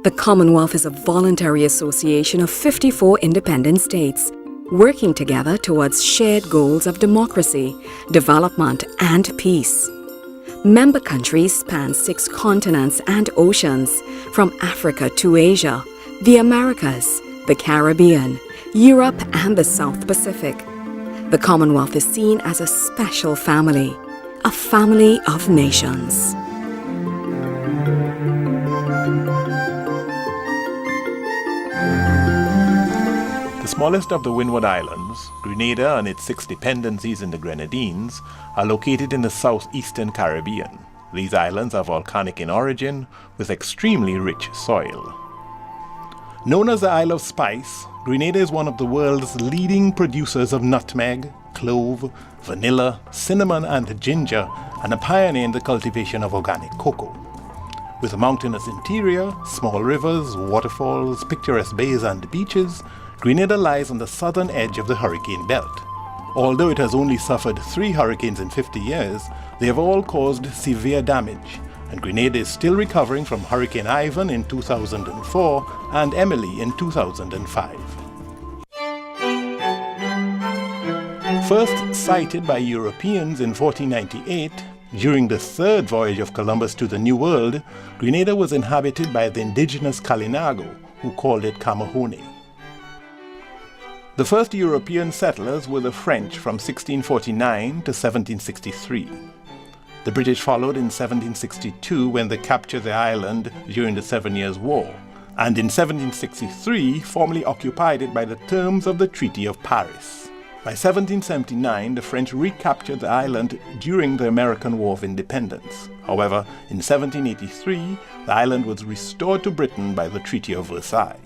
The Commonwealth is a voluntary association of 54 independent states, working together towards shared goals of democracy, development, and peace. Member countries span 6 continents and oceans, from Africa to Asia, the Americas, the Caribbean, Europe, and the South Pacific. The Commonwealth is seen as a special family, a family of nations. The smallest of the Windward Islands, Grenada and its 6 dependencies in the Grenadines, are located in the southeastern Caribbean. These islands are volcanic in origin, with extremely rich soil. Known as the Isle of Spice, Grenada is one of the world's leading producers of nutmeg, clove, vanilla, cinnamon, and ginger, and a pioneer in the cultivation of organic cocoa. With a mountainous interior, small rivers, waterfalls, picturesque bays, and beaches, Grenada lies on the southern edge of the hurricane belt. Although it has only suffered 3 hurricanes in 50 years, they have all caused severe damage, and Grenada is still recovering from Hurricane Ivan in 2004 and Emily in 2005. First sighted by Europeans in 1498, during the 3rd voyage of Columbus to the New World, Grenada was inhabited by the indigenous Kalinago, who called it Camahone. The first European settlers were the French from 1649 to 1763. The British followed in 1762 when they captured the island during the 7 Years' War, and in 1763 formally occupied it by the terms of the Treaty of Paris. By 1779, the French recaptured the island during the American War of Independence. However, in 1783, the island was restored to Britain by the Treaty of Versailles.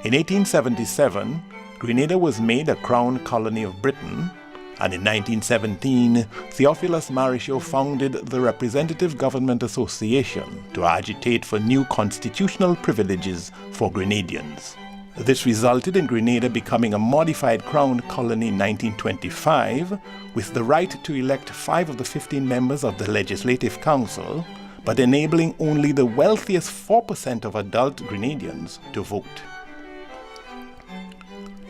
In 1877, Grenada was made a crown colony of Britain, and in 1917, Theophilus Marichaud founded the Representative Government Association to agitate for new constitutional privileges for Grenadians. This resulted in Grenada becoming a modified crown colony in 1925, with the right to elect 5 of the 15 members of the Legislative Council, but enabling only the wealthiest 4% of adult Grenadians to vote.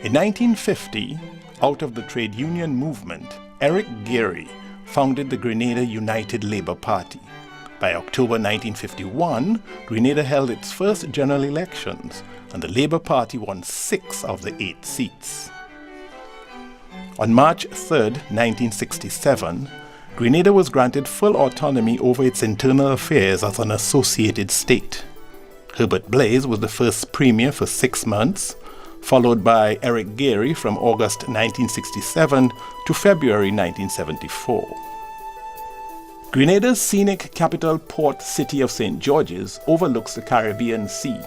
In 1950, out of the trade union movement, Eric Gairy founded the Grenada United Labour Party. By October 1951, Grenada held its first general elections, and the Labour Party won 6 of the 8 seats. On March 3, 1967, Grenada was granted full autonomy over its internal affairs as an associated state. Herbert Blaise was the first premier for 6 months, followed by Eric Gairy from August 1967 to February 1974. Grenada's scenic capital port city of St. George's overlooks the Caribbean Sea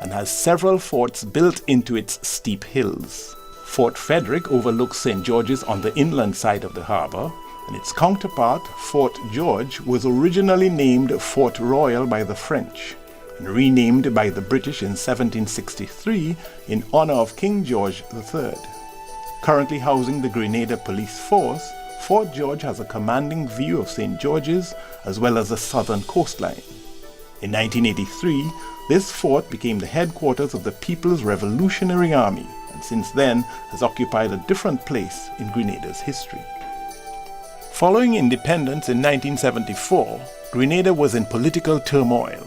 and has several forts built into its steep hills. Fort Frederick overlooks St. George's on the inland side of the harbour, and its counterpart, Fort George, was originally named Fort Royal by the French and renamed by the British in 1763 in honor of King George III. Currently housing the Grenada Police Force, Fort George has a commanding view of St. George's as well as the southern coastline. In 1983, this fort became the headquarters of the People's Revolutionary Army, and since then has occupied a different place in Grenada's history. Following independence in 1974, Grenada was in political turmoil.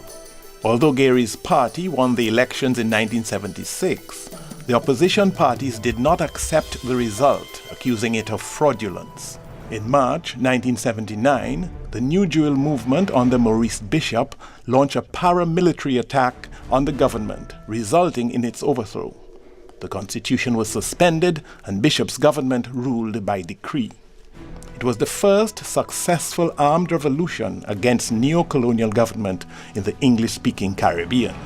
Although Gairy's party won the elections in 1976, the opposition parties did not accept the result, accusing it of fraudulence. In March 1979, the New Jewel movement under Maurice Bishop launched a paramilitary attack on the government, resulting in its overthrow. The constitution was suspended and Bishop's government ruled by decree. It was the first successful armed revolution against neo-colonial government in the English-speaking Caribbean.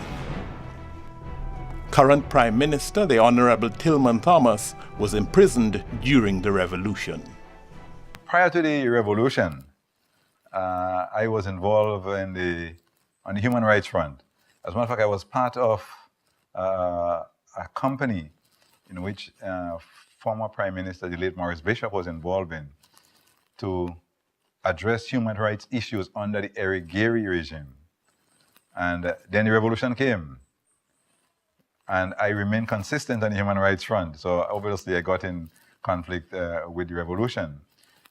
Current Prime Minister, the Honorable Tillman Thomas, was imprisoned during the revolution. Prior to the revolution, I was involved on the human rights front. As a matter of fact, I was part of a company in which former Prime Minister, the late Maurice Bishop, was involved in, to address human rights issues under the Eric Gairy regime. And then the revolution came. And I remained consistent on the human rights front. So obviously I got in conflict with the revolution.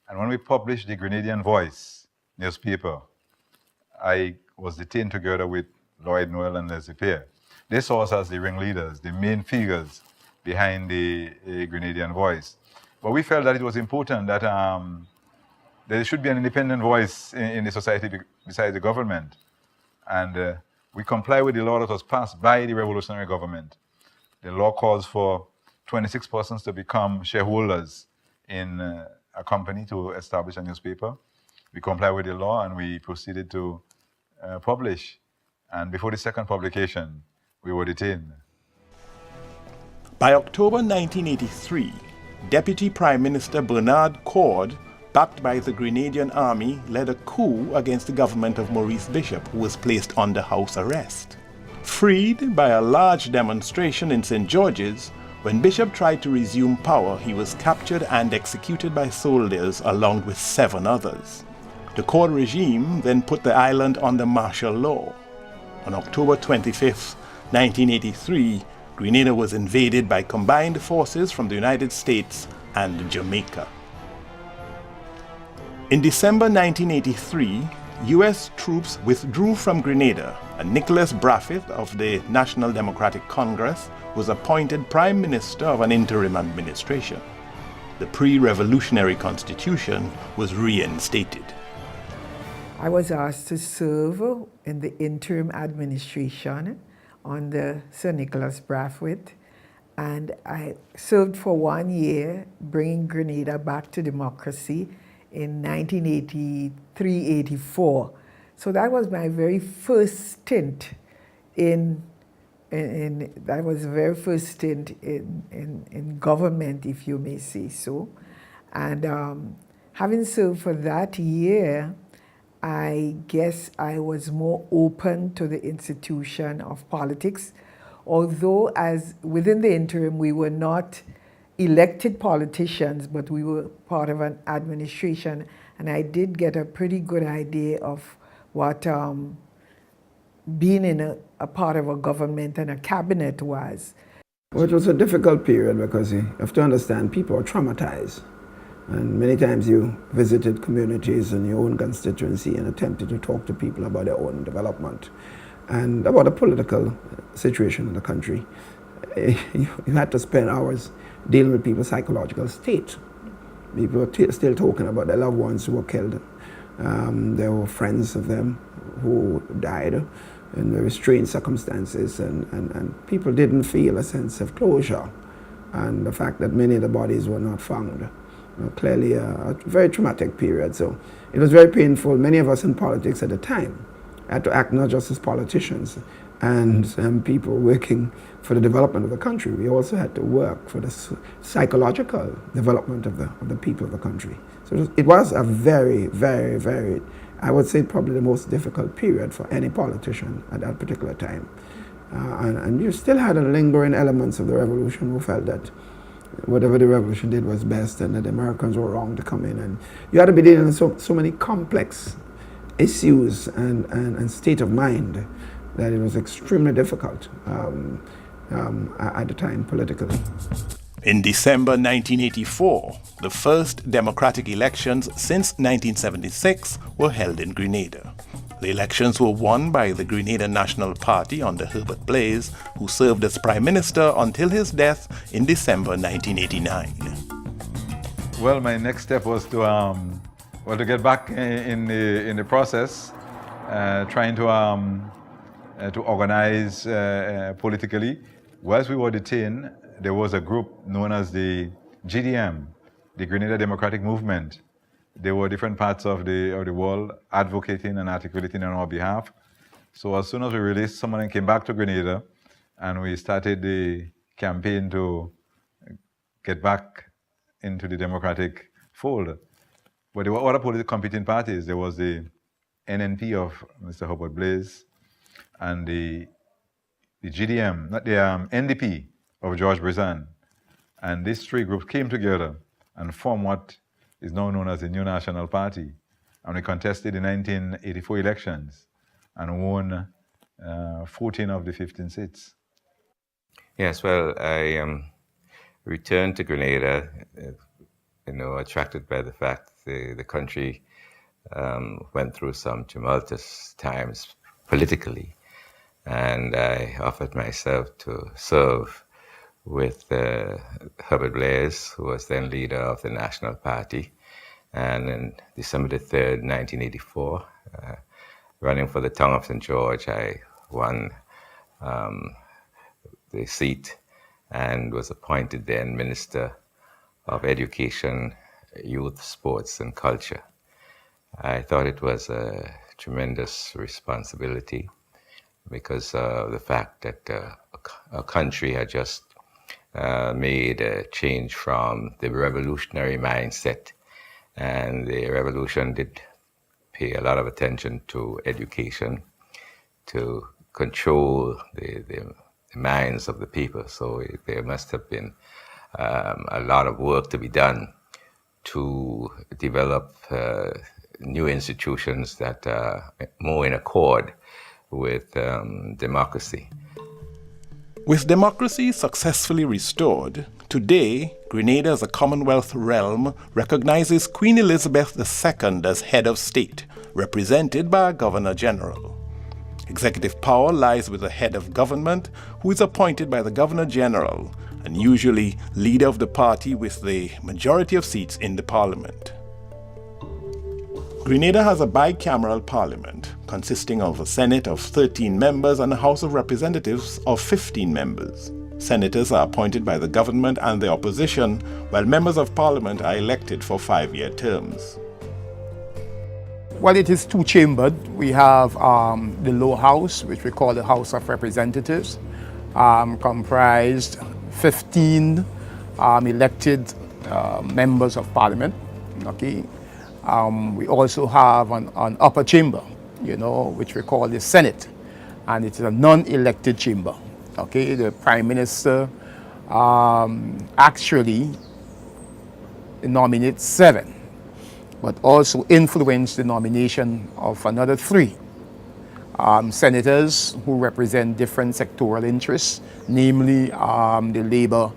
And when we published the Grenadian Voice newspaper, I was detained together with Lloyd Noel and Leslie Pear. They saw us as the ringleaders, the main figures behind the Grenadian Voice. But we felt that it was important that there should be an independent voice in the society besides the government. And we comply with the law that was passed by the revolutionary government. The law calls for 26 persons to become shareholders in a company to establish a newspaper. We comply with the law and we proceeded to publish. And before the second publication, we were detained. By October 1983, Deputy Prime Minister Bernard Cord, backed by the Grenadian army, led a coup against the government of Maurice Bishop, who was placed under house arrest. Freed by a large demonstration in St. George's, when Bishop tried to resume power, he was captured and executed by soldiers along with 7 others. The Cord regime then put the island under martial law. On October 25, 1983, Grenada was invaded by combined forces from the United States and Jamaica. In December 1983, U.S. troops withdrew from Grenada, and Nicholas Braffett of the National Democratic Congress was appointed Prime Minister of an interim administration. The pre-revolutionary constitution was reinstated. I was asked to serve in the interim administration under Sir Nicholas Braffett, and I served for 1 year, bringing Grenada back to democracy in 1983-84. So that was my very first stint in government, if you may say so. And having served for that year, I guess I was more open to the institution of politics, although as within the interim we were not elected politicians, but we were part of an administration, and I did get a pretty good idea of what being in a part of a government and a cabinet was. Well, it was a difficult period because you have to understand people are traumatized. And many times you visited communities in your own constituency and attempted to talk to people about their own development and about the political situation in the country. You had to spend hours dealing with people's psychological state. People were still talking about their loved ones who were killed. There were friends of them who died in very strange circumstances, and people didn't feel a sense of closure. And the fact that many of the bodies were not found. Clearly a very traumatic period. So it was very painful. Many of us in politics at the time had to act not just as politicians and people working for the development of the country. We also had to work for the psychological development of the people of the country. So it was a very, very, very, I would say probably the most difficult period for any politician at that particular time. And you still had a lingering elements of the revolution who felt that whatever the revolution did was best and that the Americans were wrong to come in. And you had to be dealing with so many complex issues and state of mind that it was extremely difficult at the time politically. In December 1984, the first democratic elections since 1976 were held in Grenada. The elections were won by the Grenada National Party under Herbert Blaise, who served as Prime Minister until his death in December 1989. Well, my next step was to get back in the process, trying to organize politically. Whilst we were detained, there was a group known as the GDM, the Grenada Democratic Movement. There were different parts of the world advocating and articulating on our behalf. So as soon as we released, some of them came back to Grenada, and we started the campaign to get back into the democratic fold. But there were other political competing parties. There was the NNP of Mr. Herbert Blaise, and the GDM, not the NDP of George Brizan. And these three groups came together and formed what is now known as the New National Party. And we contested the 1984 elections and won 14 of the 15 seats. Yes, well, I returned to Grenada, attracted by the fact the country went through some tumultuous times politically, and I offered myself to serve with Herbert Blaise, who was then leader of the National Party. And on December the 3rd, 1984, running for the town of St. George, I won the seat and was appointed then Minister of Education, Youth, Sports and Culture. I thought it was a tremendous responsibility because of the fact that our country had just made a change from the revolutionary mindset, and the revolution did pay a lot of attention to education, to control the minds of the people. So there must have been a lot of work to be done to develop new institutions that are more in accord with democracy. With democracy successfully restored, today, Grenada as a Commonwealth realm recognizes Queen Elizabeth II as head of state, represented by a Governor-General. Executive power lies with the head of government, who is appointed by the Governor-General, and usually leader of the party with the majority of seats in the Parliament. Grenada has a bicameral parliament consisting of a Senate of 13 members and a House of Representatives of 15 members. Senators are appointed by the government and the opposition, while members of parliament are elected for 5-year terms. Well, it is two-chambered. We have the lower house, which we call the House of Representatives, comprised 15 elected members of parliament. Okay. We also have an upper chamber, which we call the Senate, and it is a non-elected chamber. Okay, the Prime Minister actually nominates 7, but also influenced the nomination of another 3 senators who represent different sectoral interests, namely the labor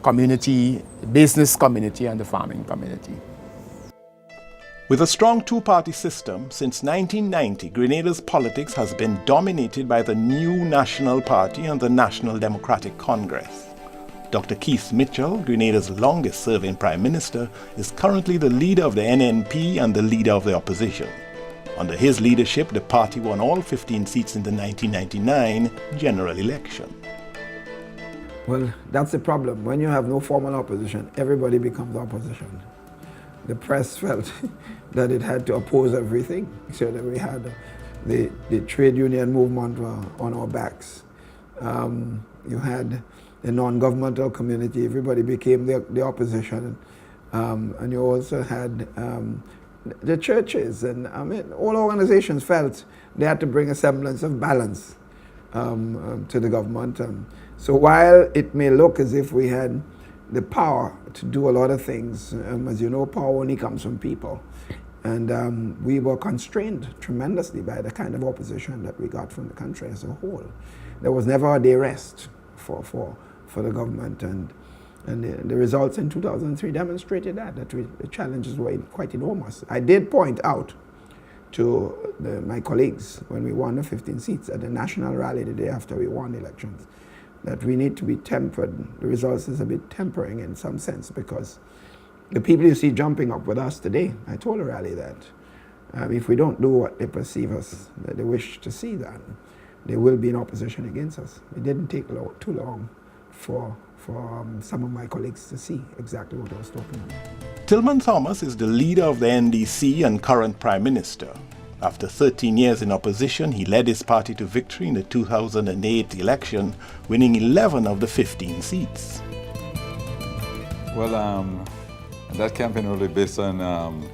community, the business community, and the farming community. With a strong two-party system, since 1990, Grenada's politics has been dominated by the new National Party and the National Democratic Congress. Dr. Keith Mitchell, Grenada's longest-serving Prime Minister, is currently the leader of the NNP and the leader of the opposition. Under his leadership, the party won all 15 seats in the 1999 general election. Well, that's the problem. When you have no formal opposition, everybody becomes opposition. The press felt that it had to oppose everything, so that we had the trade union movement on our backs. You had the non-governmental community, everybody became the opposition. And you also had the churches, and all organizations felt they had to bring a semblance of balance to the government. So while it may look as if we had the power to do a lot of things, as you know, power only comes from people. And we were constrained tremendously by the kind of opposition that we got from the country as a whole. There was never a day rest for the government, and the results in 2003 demonstrated that the challenges were quite enormous. I did point out to my colleagues when we won the 15 seats at the national rally the day after we won the elections, that we need to be tempered. The results is a bit tempering in some sense, because the people you see jumping up with us today, I told the rally that if we don't do what they perceive us, that they wish to see, that they will be in opposition against us. It didn't take too long for some of my colleagues to see exactly what I was talking about. Tillman Thomas is the leader of the NDC and current Prime Minister. After 13 years in opposition, he led his party to victory in the 2008 election, winning 11 of the 15 seats. Well, that campaign really based on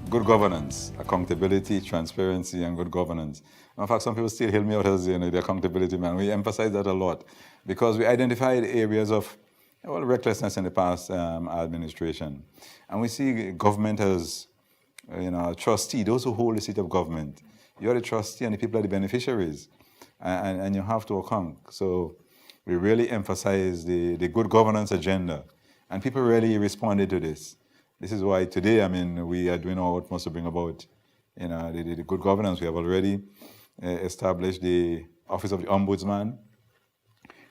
good governance, accountability, transparency, and good governance. In fact, some people still hail me out as the accountability man. We emphasize that a lot because we identified areas of recklessness in the past administration. And we see government as a trustee, those who hold the seat of government. You're the trustee and the people are the beneficiaries. And you have to account. So we really emphasize the good governance agenda. And people really responded to this. This is why today, I mean, we are doing our utmost to bring about, you know, the good governance. We have already established the Office of the Ombudsman.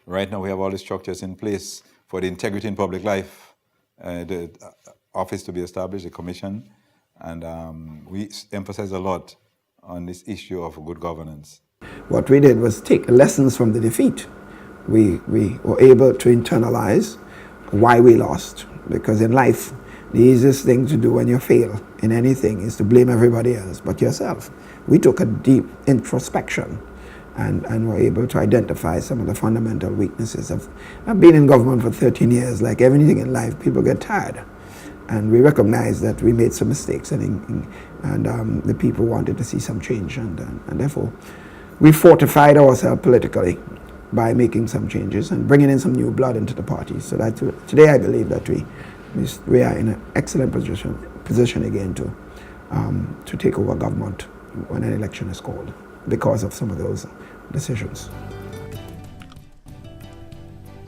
Right now, we have all the structures in place for the integrity in public life, the office to be established, the commission, and we emphasize a lot on this issue of good governance. What we did was take lessons from the defeat. We were able to internalize why we lost, because in life, the easiest thing to do when you fail in anything is to blame everybody else but yourself. We took a deep introspection and were able to identify some of the fundamental weaknesses of. I've been in government for 13 years. Like everything in life, people get tired. And we recognized that we made some mistakes and the people wanted to see some change. And therefore, we fortified ourselves politically by making some changes and bringing in some new blood into the party. So that today I believe that we are in an excellent position again to take over government when an election is called because of some of those decisions.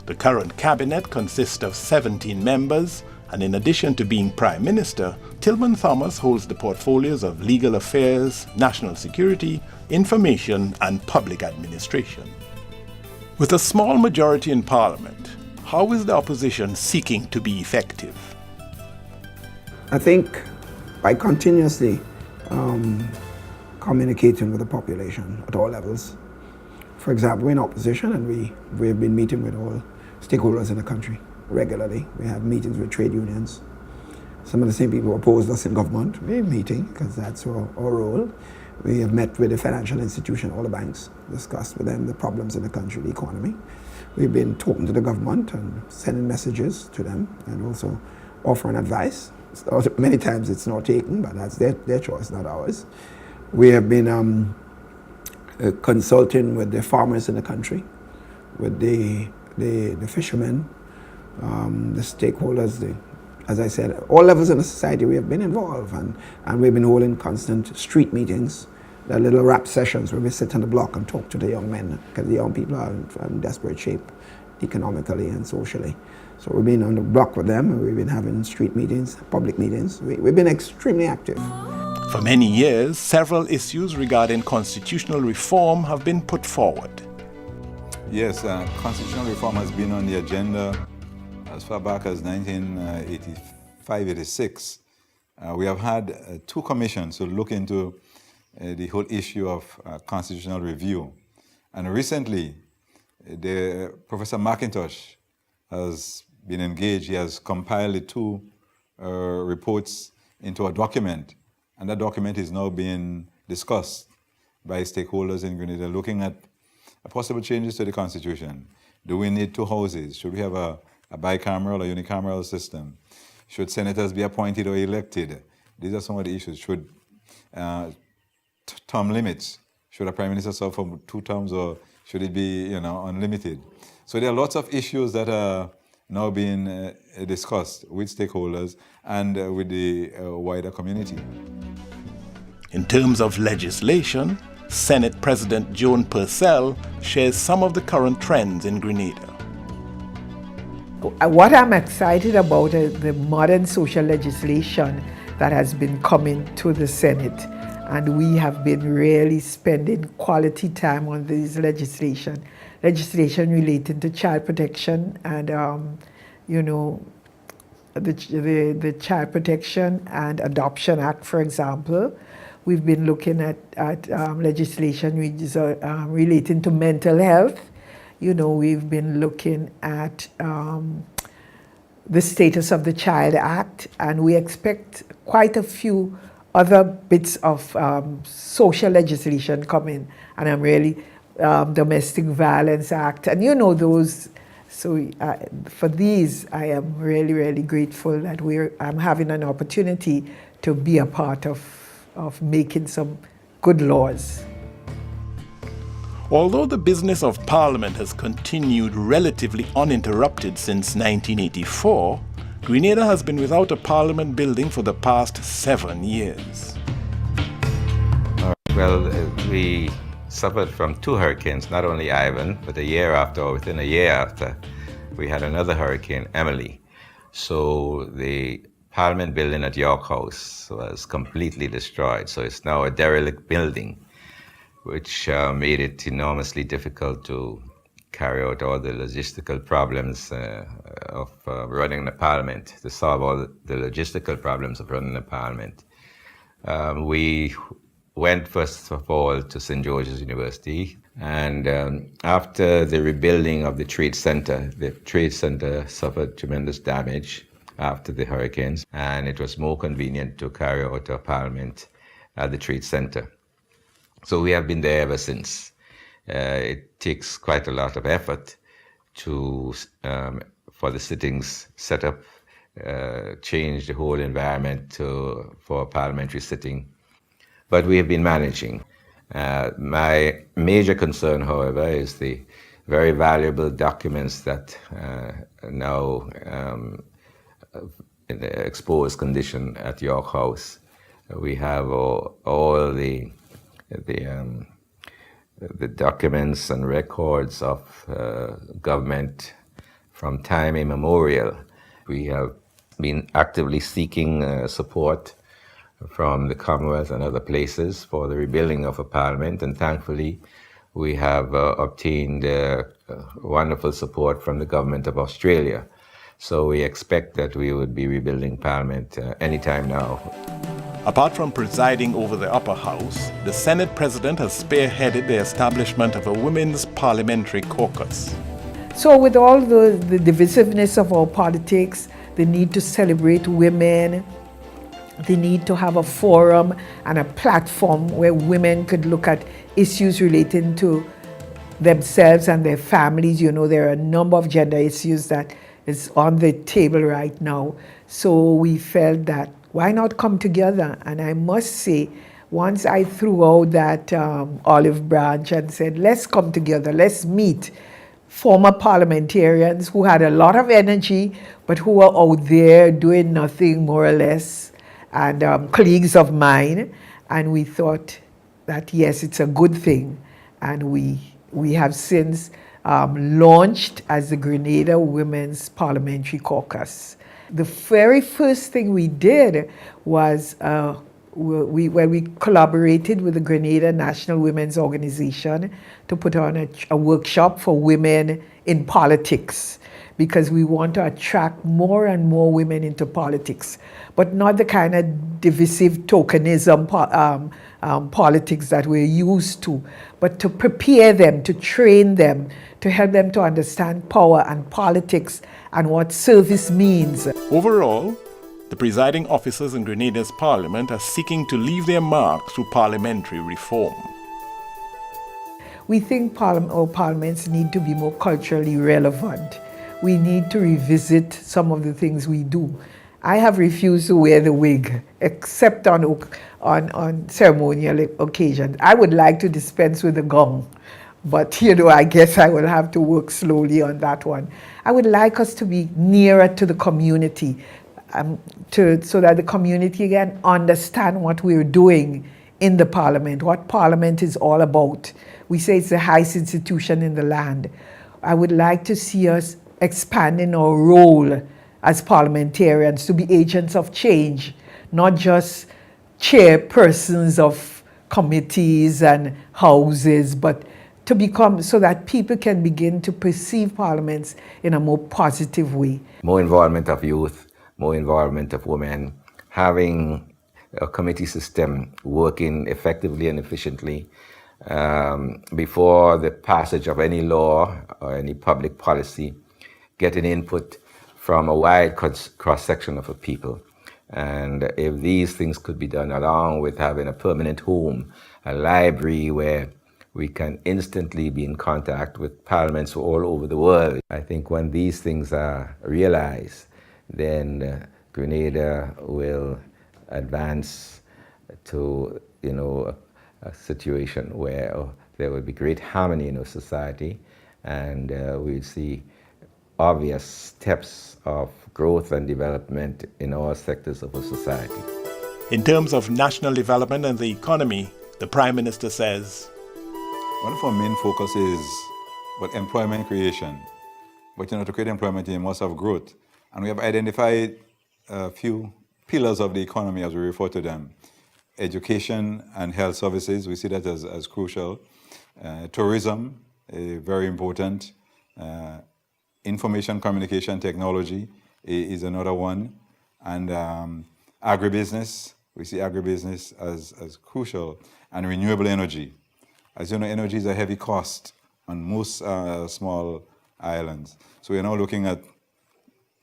The current cabinet consists of 17 members, and in addition to being Prime Minister, Tillman Thomas holds the portfolios of Legal Affairs, National Security, Information and Public Administration. With a small majority in Parliament, how is the opposition seeking to be effective? I think by continuously communicating with the population at all levels. For example, we're in opposition and we've been meeting with all stakeholders in the country regularly. We have meetings with trade unions. Some of the same people who opposed us in government, we're meeting because that's our role. We have met with the financial institution, all the banks, discussed with them the problems in the country, the economy. We've been talking to the government and sending messages to them and also offering advice. Many times it's not taken, but that's their choice, not ours. We have been consulting with the farmers in the country, with the fishermen, the stakeholders, as I said, all levels in the society we have been involved, and we've been holding constant street meetings, the little rap sessions where we sit on the block and talk to the young men, because the young people are in desperate shape economically and socially. So we've been on the block with them, and we've been having street meetings, public meetings. We've been extremely active. For many years, several issues regarding constitutional reform have been put forward. Yes, constitutional reform has been on the agenda as far back as 1985-86. We have had two commissions to look into the whole issue of constitutional review. And recently, Professor McIntosh has been engaged. He has compiled the two reports into a document, and that document is now being discussed by stakeholders in Grenada, looking at possible changes to the Constitution. Do we need two houses? Should we have a bicameral or unicameral system? Should senators be appointed or elected? These are some of the issues. Should term limits? Should a prime minister serve for 2 terms, or should it be, unlimited? So there are lots of issues that are now being discussed with stakeholders and with the wider community. In terms of legislation, Senate President Joan Purcell shares some of the current trends in Grenada. What I'm excited about is the modern social legislation that has been coming to the Senate, and we have been really spending quality time on this legislation relating to child protection and the Child Protection and Adoption Act, for example. We've been looking at legislation which is relating to mental health. We've been looking at the Status of the Child Act, and we expect quite a few other bits of social legislation coming. And I'm really Domestic Violence Act, and those. So for these, I am really, really grateful that I'm having an opportunity to be a part of making some good laws. Although the business of Parliament has continued relatively uninterrupted since 1984, Grenada has been without a Parliament building for the past 7 years. Well, we suffered from two hurricanes, not only Ivan, but a year after, or within a year after, we had another hurricane, Emily. So the Parliament building at York House was completely destroyed. So it's now a derelict building, which made it enormously difficult to carry out all the logistical problems of running the Parliament, to solve all the logistical problems of running the Parliament. We went first of all to St. George's University, and after the rebuilding of the Trade Center suffered tremendous damage after the hurricanes, and it was more convenient to carry out our Parliament at the Trade Center. So we have been there ever since. It takes quite a lot of effort to for the sittings set up, change the whole environment for a parliamentary sitting. But we have been managing. My major concern, however, is the very valuable documents that now in the exposed condition at York House. We have all the documents and records of government from time immemorial. We have been actively seeking support from the Commonwealth and other places for the rebuilding of a parliament, and thankfully we have obtained wonderful support from the government of Australia. So we expect that we would be rebuilding parliament anytime now. Apart from presiding over the upper house, the Senate president has spearheaded the establishment of a women's parliamentary caucus. So with all the divisiveness of our politics, the need to celebrate women, the need to have a forum and a platform where women could look at issues relating to themselves and their families. You know, there are a number of gender issues that is on the table right now. So we felt that why not come together? And I must say, once I threw out that olive branch and said, let's come together, let's meet former parliamentarians who had a lot of energy, but who were out there doing nothing more or less, and colleagues of mine, and we thought that yes, it's a good thing, and we have since launched as the Grenada Women's Parliamentary Caucus. The very first thing we did was when we collaborated with the Grenada National Women's Organization to put on a workshop for women in politics, because we want to attract more and more women into politics, but not the kind of divisive tokenism politics that we're used to, but to prepare them, to train them, to help them to understand power and politics and what service means. Overall, the presiding officers in Grenada's parliament are seeking to leave their mark through parliamentary reform. We think our parliaments need to be more culturally relevant. We need to revisit some of the things we do. I have refused to wear the wig, except on ceremonial occasions. I would like to dispense with the gown, but I guess I will have to work slowly on that one. I would like us to be nearer to the community, so that the community can understand what we're doing in the parliament, what parliament is all about. We say it's the highest institution in the land. I would like to see us expanding our role as parliamentarians to be agents of change, not just chairpersons of committees and houses, but to become, so that people can begin to perceive parliaments in a more positive way. More involvement of youth, more involvement of women, having a committee system working effectively and efficiently before the passage of any law or any public policy, getting input from a wide cross-section of people. And if these things could be done along with having a permanent home, a library where we can instantly be in contact with parliaments all over the world, I think when these things are realized, then Grenada will advance to a situation where there will be great harmony in our society, and we'll see obvious steps of growth and development in all sectors of our society. In terms of national development and the economy, The Prime Minister says, one of our main focus is about employment creation. But to create employment, you must have growth. And we have identified a few pillars of the economy, as we refer to them. Education and health services, we see that as crucial. Tourism, very important. Information communication technology is another one. And agribusiness, we see agribusiness as crucial. And renewable energy. As you know, energy is a heavy cost on most small islands. So we are now looking at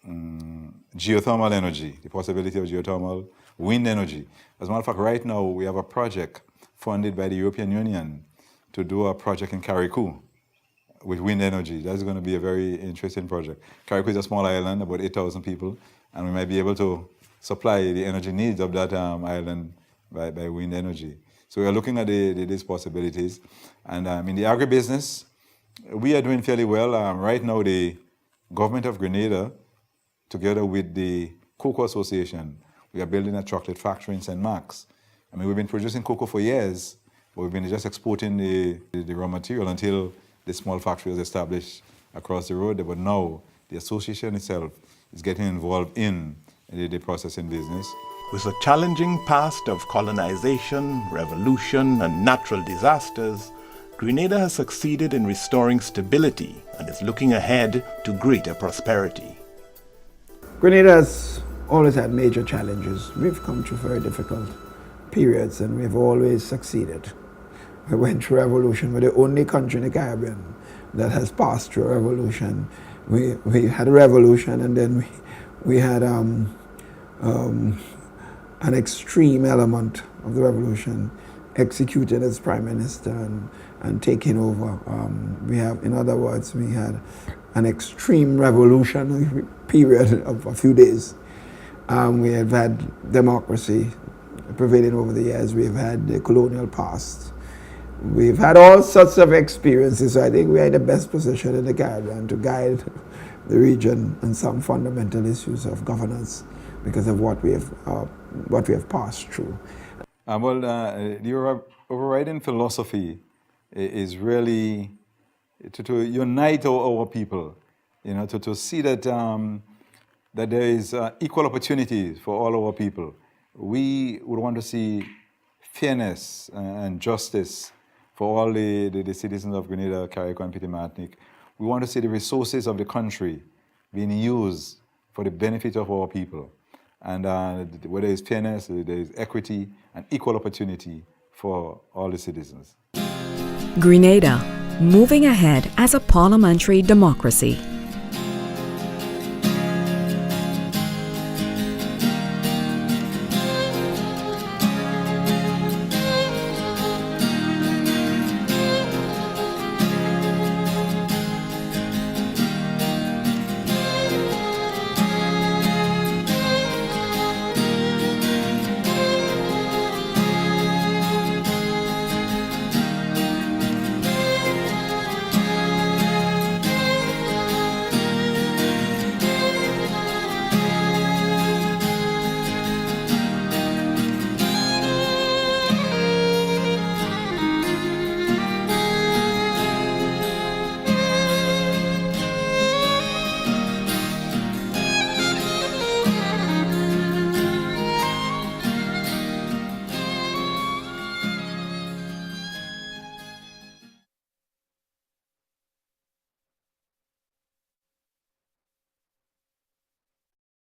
geothermal energy, the possibility of geothermal, wind energy. As a matter of fact, right now we have a project funded by the European Union to do a project in Coup with wind energy. That's going to be a very interesting project. Coup is a small island, about 8,000 people, and we might be able to supply the energy needs of that island by wind energy. So we are looking at these possibilities. And in the agribusiness, we are doing fairly well. Right now, the government of Grenada, together with the Cocoa Association, we are building a chocolate factory in St. Mark's. I mean, we've been producing cocoa for years, but we've been just exporting the raw material until the small factory was established across the road. But now, the association itself is getting involved in the processing business. with a challenging past of colonization, revolution, and natural disasters, Grenada has succeeded in restoring stability and is looking ahead to greater prosperity. Grenada has always had major challenges. We've come through very difficult periods and we've always succeeded. We went through a revolution. We're the only country in the Caribbean that has passed through a revolution. We had a revolution and then we had an extreme element of the revolution executed as Prime Minister and taking over. We have, in other words, we had an extreme revolutionary period of a few days. We have had democracy prevailing over the years. We've had the colonial past. We've had all sorts of experiences. So I think we are in the best position in the Caribbean to guide the region on some fundamental issues of governance because of what we have passed through. The overriding philosophy is really to unite our people, to see that that there is equal opportunities for all our people. We would want to see fairness and justice for all the citizens of Grenada, Carriacou, and Petit Martinique. We want to see the resources of the country being used for the benefit of our people. And where there is fairness, there is equity and equal opportunity for all the citizens. Grenada, moving ahead as a parliamentary democracy.